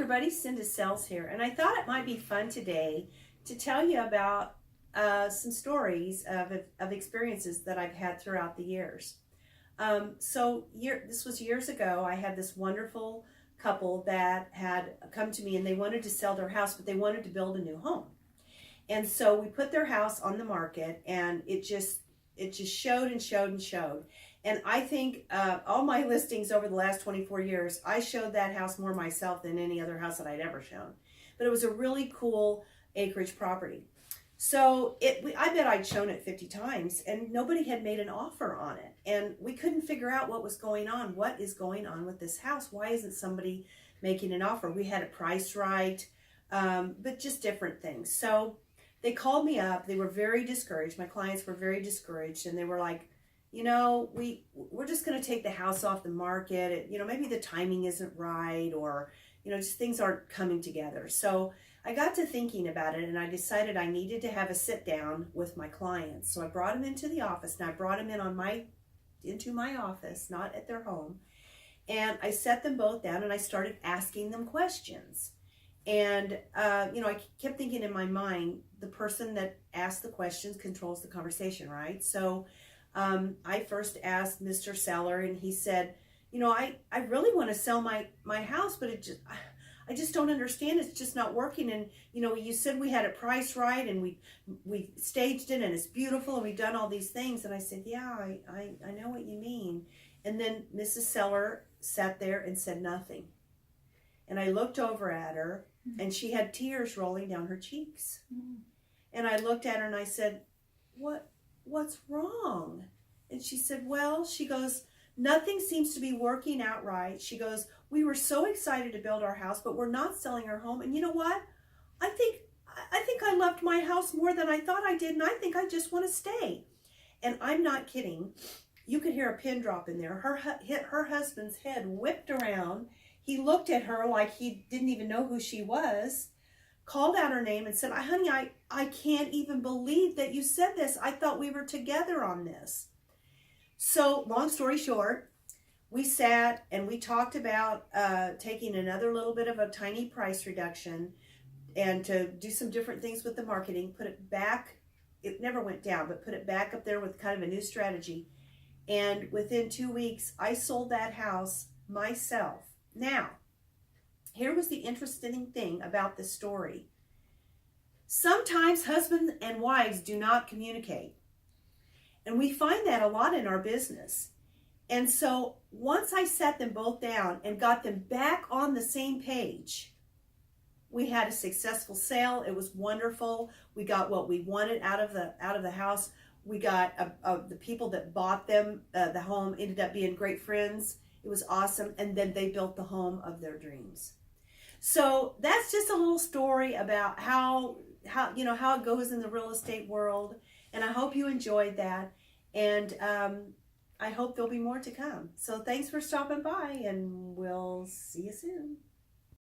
everybody, Cynda Sells here, and I thought it might be fun today to tell you about some stories of experiences that I've had throughout the years. This was years ago. I had this wonderful couple that had come to me and they wanted to sell their house, but they wanted to build a new home. And so we put their house on the market, and it just showed and showed and showed. And I think all my listings over the last 24 years, I showed that house more myself than any other house that I'd ever shown. But it was a really cool acreage property. So I bet I'd shown it 50 times and nobody had made an offer on it. And we couldn't figure out what was going on. What is going on with this house? Why isn't somebody making an offer? We had it priced right, but just different things. So they called me up. They were very discouraged. My clients were very discouraged, and they were like, we're just going to take the house off the market. Maybe the timing isn't right, or, just things aren't coming together. So I got to thinking about it, and I decided I needed to have a sit down with my clients. So I brought them into the office, and I brought them into my office, not at their home. And I set them both down, and I started asking them questions. And, I kept thinking in my mind, the person that asks the questions controls the conversation, right? So I first asked Mr. Seller, and he said, I really want to sell my house, but I just don't understand. It's just not working. And, you said we had it priced right, and we staged it, and it's beautiful, and we've done all these things. And I said, yeah, I know what you mean. And then Mrs. Seller sat there and said nothing. And I looked over at her, and she had tears rolling down her cheeks. And I looked at her and I said, what's wrong? And she said, well, she goes, nothing seems to be working out right. She goes, we were so excited to build our house, but we're not selling our home. And you know what? I think I loved my house more than I thought I did, and I think I just want to stay. And I'm not kidding. You could hear a pin drop in there. Her husband's head whipped around. He looked at her like he didn't even know who she was, called out her name and said, honey, I can't even believe that you said this. I thought we were together on this. So long story short, we sat and we talked about taking another little bit of a tiny price reduction and to do some different things with the marketing, put it back. It never went down, but put it back up there with kind of a new strategy. And within 2 weeks, I sold that house myself. Now, here was the interesting thing about this story. Sometimes husbands and wives do not communicate. And we find that a lot in our business. And so once I sat them both down and got them back on the same page, we had a successful sale. It was wonderful. We got what we wanted out of the house. We got the people that bought them, the home, ended up being great friends. It was awesome. And then they built the home of their dreams. So that's just a little story about how it goes in the real estate world. And I hope you enjoyed that. And I hope there'll be more to come. So thanks for stopping by, and we'll see you soon.